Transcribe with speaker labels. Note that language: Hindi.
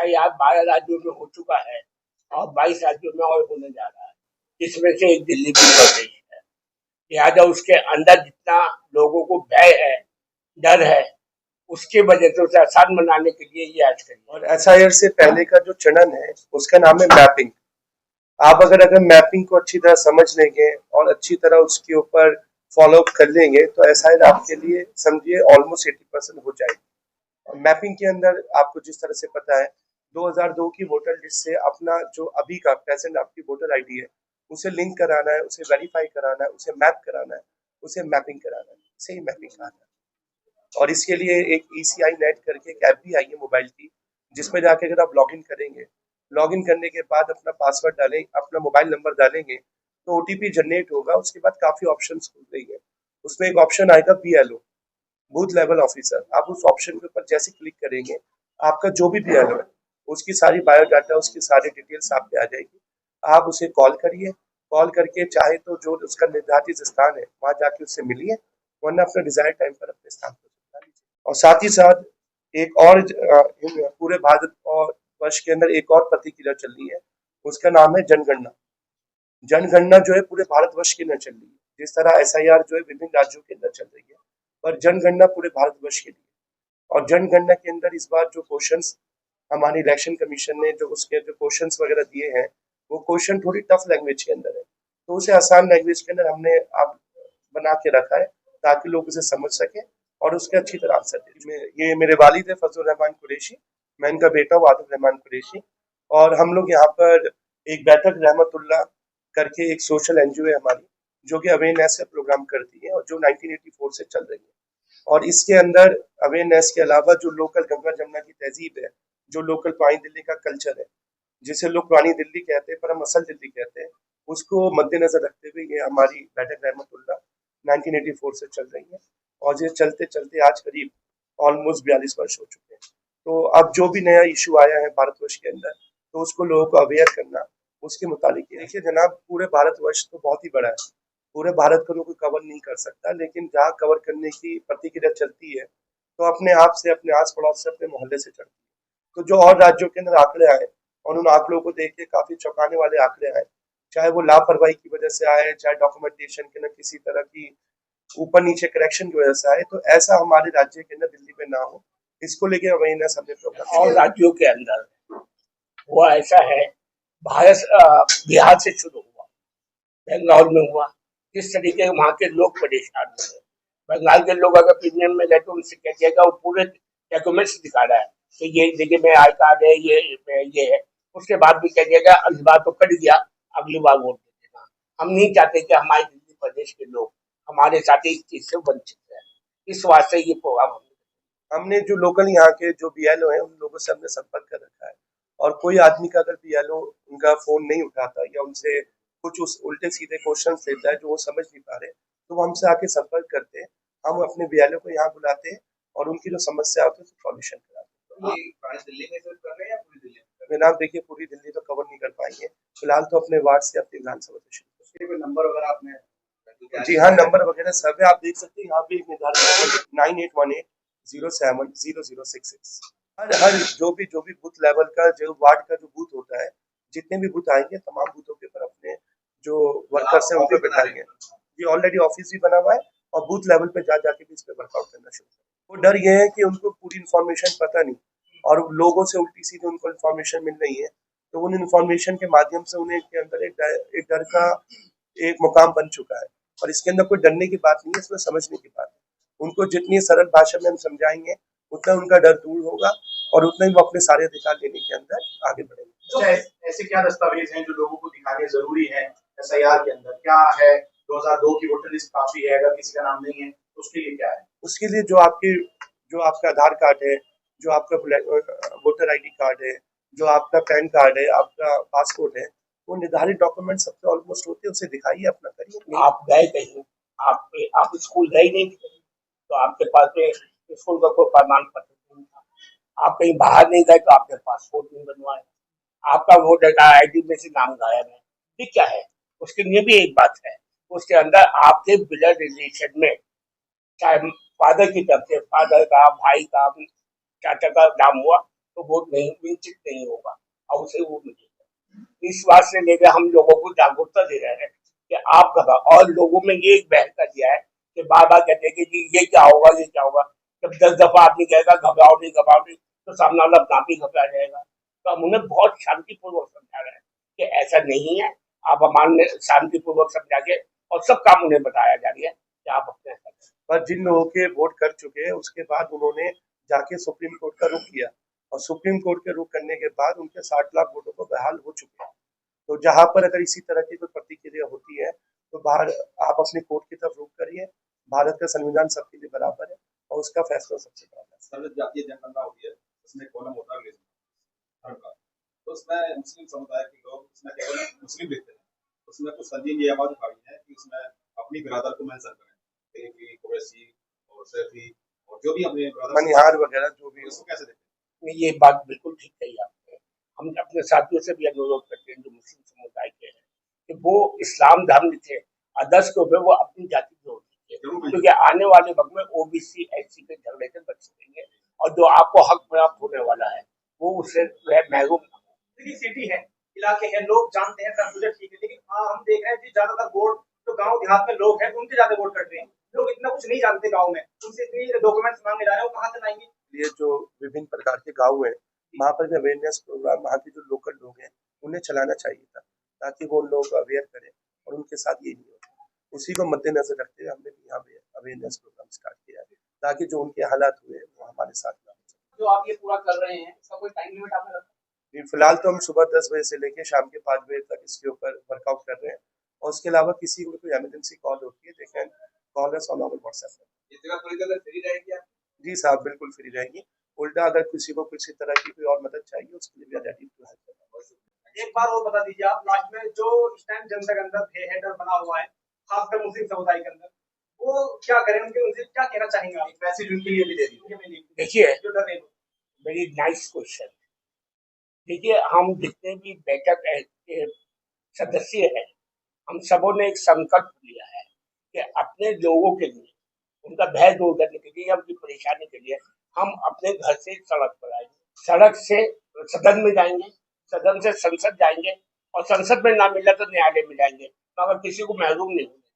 Speaker 1: याद 12 राज्यों में हो चुका है और 22 राज्यों में और होने जा रहा है, जिसमें से एक दिल्ली भी प्रदेश है। लिहाजा उसके अंदर जितना लोगों को भय है, डर है, उसकी वजह से उसे आसान बनाने के लिए ये आज करिए।
Speaker 2: और एसआईआर से पहले का जो चलन है उसका नाम है मैपिंग। आप अगर मैपिंग को अच्छी तरह समझ लेंगे और अच्छी तरह उसके ऊपर फॉलो अप कर लेंगे तो एसआईआर आपके लिए समझिए ऑलमोस्ट 80% हो जाएगी। मैपिंग के अंदर आपको जिस तरह से पता है 2002 की वोटर लिस्ट से अपना जो अभी का प्रेजेंट आपकी वोटर आईडी है उसे लिंक कराना है, उसे वेरीफाई कराना है, उसे मैप कराना है, उसे मैपिंग कराना है, इसे ही मैपिंग कराना है। और इसके लिए एक ईसीआई नेट करके एक ऐप भी आई है मोबाइल की, जिसमें जाके अगर आप लॉगिन करेंगे, लॉगिन करने के बाद अपना पासवर्ड डालें, अपना मोबाइल नंबर डालेंगे तो ओटीपी जनरेट होगा। उसके बाद काफी ऑप्शंस खुल रही है, उसमें एक ऑप्शन आएगा बीएलओ, बूथ लेवल ऑफिसर। आप उस ऑप्शन के ऊपर जैसे क्लिक करेंगे आपका जो भी बीएलओ है उसकी सारी बायोडाटा, उसकी सारी डिटेल्स आप पे आ जाएगी। आप उसे कॉल करिए, कॉल करके चाहे तो जो उसका निर्धारित स्थान है वहां जाके उससे मिलिए, वरना अपने डिजायर टाइम पर अपने स्थान पर पहुंचा लीजिए। और साथ ही साथ एक और पूरे भारत और वर्ष के अंदर एक और प्रतिक्रिया चल रही है, उसका नाम है जनगणना। जनगणना जो है पूरे भारतवर्ष के अंदर चल रही है, जिस तरह एसआईआर जो है विभिन्न राज्यों के अंदर चल रही है, पर जनगणना पूरे भारतवर्ष के लिए। और जनगणना के अंदर इस बार जो क्वेश्चंस हमारी इलेक्शन कमीशन ने जो उसके जो क्वेश्चंस वगैरह दिए हैं वो क्वेश्चन थोड़ी टफ लैंग्वेज के अंदर है, तो उसे आसान लैंग्वेज के अंदर हमने आप बना के रखा है ताकि लोग उसे समझ सकें और उसके अच्छी तरह आंसर दे। ये मेरे वालिद है फजल रहमान कुरैशी, मैं इनका बेटा हूँ आदिल रहमान कुरैशी। और हम लोग यहाँ पर एक बैठक रहमतुल्लाह करके एक सोशल एनजीओ है हमारी, जो कि अवेयरनेस का प्रोग्राम करती है और जो 1984 से चल रही है। और इसके अंदर अवेयरनेस के अलावा जो लोकल गंगा जमुना की तहजीब है, जो लोकल पुरानी दिल्ली का कल्चर है, जिसे लोग पुरानी दिल्ली कहते हैं पर हम असल दिल्ली कहते हैं, उसको मद्देनजर रखते हुए ये हमारी बैठक रहमतुल्लाह 1984 से चल रही है। और ये चलते चलते आज करीब ऑलमोस्ट 42 वर्ष हो चुके हैं। तो अब जो भी नया इशू आया है भारतवर्ष के अंदर तो उसको लोगों को अवेयर करना, उसके मुताबिक। देखिए जनाब, पूरे भारतवर्ष तो बहुत ही बड़ा है, पूरे भारत को कोई कवर नहीं कर सकता, लेकिन जहाँ कवर करने की प्रतिक्रिया चलती है तो अपने आप से, अपने आस पड़ोस से, अपने मोहल्ले से चलती है। तो जो और राज्यों के अंदर आंकड़े आए और उन आंकड़ों को देख के काफी चौंकाने वाले आंकड़े आए, चाहे वो लापरवाही की वजह से आए, चाहे डॉक्यूमेंटेशन के अंदर किसी तरह की ऊपर नीचे करेक्शन की वजह से आए, तो ऐसा हमारे राज्य के अंदर दिल्ली में ना हो, इसको लेके अवेयरनेस हमने प्रोग्राम।
Speaker 1: और राज्यों के अंदर हुआ ऐसा है, बिहार से शुरू हुआ, बंगाल में हुआ, किस तरीके से वहाँ के लोग परेशान हुए। बंगाल के लोग अगर प्रीमियम में गए तो उनसे कह दिएगा, वो पूरे डॉक्यूमेंट्स दिखा रहा है तो ये देखिए मेरा आई कार्ड है, ये है। उसके बाद भी कह दिएगा अगली बार तो कट गया, अगली बार वोट दे देना। हम नहीं चाहते कि हमारे दिल्ली प्रदेश के लोग हमारे साथ इस चीज से वंचित है, इस वास्ते ये प्रोग्राम
Speaker 2: हमने जो लोकल यहाँ के जो बीएलओ हैं उन लोगों से हमने संपर्क कर रखा है। और कोई आदमी का अगर बीएलओ उनका फोन नहीं उठाता या उनसे कुछ उस उल्टे सीधे क्वेश्चंस लेता है जो वो समझ नहीं पा रहे, तो वो हमसे आके संपर्क करते हैं। हम अपने बीएलओ को यहाँ बुलाते हैं और उनकी जो समस्या होती है उसका सॉल्यूशन कराते हैं। ये दिल्ली में सिर्फ कर रहे हैं या पूरी दिल्ली में? जनाब देखिए, पूरी दिल्ली तो कवर नहीं कर पाएंगे, फिलहाल तो अपने वार्ड से, अपनी विधानसभा से शुरू। नंबर वगैरह आपने? जी हाँ, नंबर वगैरह सब है, आप देख सकते हैं यहाँ पे एक निर्धारित 9818070066। हर जो भी बूथ लेवल का, जो वार्ड का जो बूथ होता है, जितने भी बूथ आएंगे तमाम बूथों के ऊपर अपने जो वर्कर्स हैं उनको बैठाएंगे। ये ऑलरेडी ऑफिस भी बना हुआ है और बूथ लेवल पे जा जाके भी इस पे वर्कआउट करना शुरू करें। वो डर ये है कि उनको पूरी इन्फॉर्मेशन पता नहीं और लोगों से उल्टी सीधी उनको इन्फॉर्मेशन मिल रही है, तो उन इन्फॉर्मेशन के माध्यम से उन्हें के अंदर एक डर का एक मुकाम बन चुका है। और इसके अंदर कोई डरने की बात नहीं है, इसमें समझने की बात है। उनको जितनी सरल भाषा में हम समझाएंगे उतना उनका डर दूर होगा और उतना ही वो अपने सारे अधिकार लेने के अंदर आगे बढ़ेंगे।
Speaker 3: ऐसे क्या दस्तावेज हैं जो लोगों को दिखाने जरूरी है एसआईआर के अंदर? क्या है? 2002 की वोटर लिस्ट काफी है, अगर किसी का नाम नहीं है तो उसके लिए क्या है?
Speaker 2: उसके लिए जो आपका आधार कार्ड है, जो आपका वोटर आईडी कार्ड है, जो आपका पैन कार्ड है, आपका पासपोर्ट है, वो निर्धारित डॉक्यूमेंट सबसे ऑलमोस्ट होते हैं, उसे दिखाइए, अपना करिए।
Speaker 1: आप गए कहीं, आप स्कूल गए नहीं तो आपके पास में स्कूल का कोई प्रमाण पत्र नहीं था, आप कहीं बाहर नहीं गए तो आपने पासपोर्ट नहीं बनवाया, आपका वोटर आईडी में से नाम गायब है, ये क्या है? उसके लिए भी एक बात है, उसके अंदर आपके ब्लड रिलेशन में चाहे फादर की तरफ से, फादर का, भाई का, चाचा का नाम हुआ तो वोट नहीं वंचित नहीं होगा और उसे वो मिलेगा। इस बात से लेकर हम लोगों को जागरूकता दे रहे हैं कि आप घबरा, और लोगों में ये एक बहस कर दिया है कि बार बार कहते हैं कि जी ये क्या होगा ये क्या होगा। जब 10 दफा आदमी कहेगा घबराओ नहीं तो सामने वाला अपना भी घबरा जाएगा। तो हम उन्हें बहुत शांतिपूर्वक समझा रहे हैं कि ऐसा नहीं है, आप हमारे शांतिपूर्वक समझा के और सब काम उन्हें बताया जा रही है कि आप अपने ऐसा करें।
Speaker 2: पर जिन लोगों के वोट कर चुके हैं उसके बाद उन्होंने जाके सुप्रीम कोर्ट का रुख किया और सुप्रीम कोर्ट के रुख करने के बाद उनके 60 लाख वोटों को बहाल हो चुके हैं। तो जहां पर अगर इसी तरह की कोई प्रतिक्रिया होती है तो बाहर आप अपनी कोर्ट की तरफ रुख करिए। भारत का संविधान सबके लिए बराबर है और उसका फैसला सबसे बराबर है।
Speaker 4: सर्व जातीय जनगणना होती है, उसमें कॉलम होता है रिलीजन धर्म का, तो उसमें मुस्लिम समुदाय के लोग उसमें केवल मुस्लिम लिखते हैं। उसमें कुछ संजीन ये आवाज उठाई है कि उसमें अपनी बिरादर को मेंशन करें, तेलगी, कुरैशी और सैफी और जो भी अपने
Speaker 2: मनिहार वगैरह जो भी
Speaker 4: उसको कैसे देखते
Speaker 1: नहीं, ये बात बिल्कुल ठीक कही आपने। हम अपने साथियों से भी अनुरोध करते हैं जो मुस्लिम समुदाय के हैं कि वो इस्लाम धर्म थे, आदर्श के ऊपर वो अपनी जाति जोड़ दीजिए, क्योंकि आने वाले वक्त में ओबीसी एससी के झगड़े से बच सकेंगे और जो आपको हक प्राप्त होने वाला है वो उससे महरूम ना हो।
Speaker 3: सिटी है, इलाके हैं, लोग जानते हैं, कंफ्यूजन ठीक है, लेकिन हाँ हम देख रहे हैं कि ज्यादातर वोट जो गांव देहात में लोग हैं उनके ज्यादा वोट करते हैं। लोग इतना कुछ नहीं जानते गांव में, उनसे इतनी डॉक्यूमेंट्स मांगे जा रहे हैं, वो कहाँ से लाएंगे?
Speaker 2: ये जो विभिन्न प्रकार के गाँव हैं वहाँ पर भी अवेयरनेस प्रोग्राम वहाँ के जो लोकल लोग हैं उन्हें चलाना चाहिए था ताकि वो उन लोगों को अवेयर करें और उनके साथ ये नहीं होता। उसी को मद्देनजर रखते हुए हमने भी यहाँ पे अवेयरनेस प्रोग्राम स्टार्ट किया है ताकि जो उनके हालात हुए वो हमारे साथ ना हो।
Speaker 3: जो आप ये पूरा कर रहे हैं इसका कोई टाइम लिमिट आपने रखा?
Speaker 2: फिलहाल तो हम सुबह 10 बजे से लेकर शाम के 5 बजे तक इसके ऊपर वर्कआउट कर रहे हैं और उसके अलावा किसी को कोई इमरजेंसी कॉल होती है they can call us on our WhatsApp.
Speaker 4: इस जगह पूरी तरह फ्री रहेगी आप?
Speaker 2: जी साहब बिल्कुल फ्री रहेगी। उल्टा अगर किसी को किसी तरह की कोई और मदद चाहिए उसके लिए भी रेडी टू हेल्प।
Speaker 3: एक बार और बता दीजिए आप लास्ट में, जो इस टाइम जनता के अंदर हेडर बना हुआ है खासकर मुस्लिम समुदाय के अंदर, वो क्या करें, उनसे क्या कहना चाहेंगे आप? मैसेज उनके लिए भी दे दीजिए।
Speaker 1: देखिए,
Speaker 3: जो डर नहीं,
Speaker 1: वेरी नाइस क्वेश्चन। देखिए, हम जितने भी बैठक के सदस्य हैं हम सबों ने एक संकल्प लिया है कि अपने लोगों के लिए, उनका भय दूर करने के लिए, उनकी परेशानी के लिए हम अपने घर से सड़क पर आएंगे, सड़क से सदन में जाएंगे, सदन से संसद जाएंगे और संसद में ना मिला तो न्यायालय में जाएंगे, मगर किसी को महरूम नहीं होंगे।